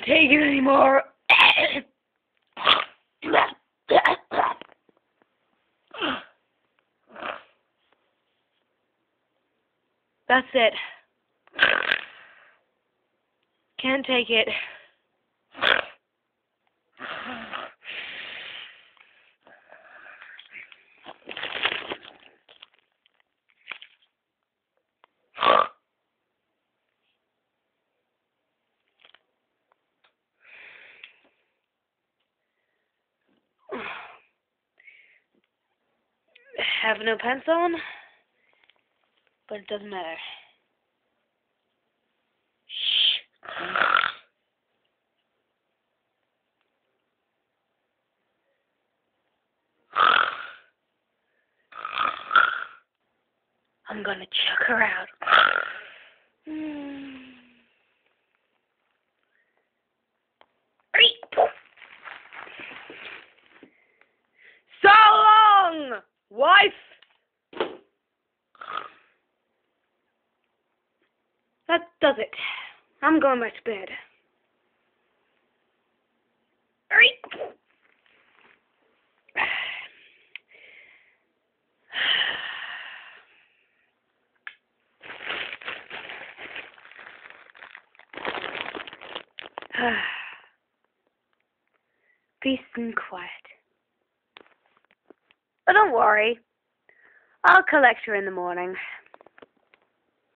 take it anymore. That's it. Can't take it. Have no pants on, but it doesn't matter. Shh. I'm gonna chuck her out. So long, wife! That does it. I'm going back to bed. Peace and quiet. But don't worry, I'll collect her in the morning.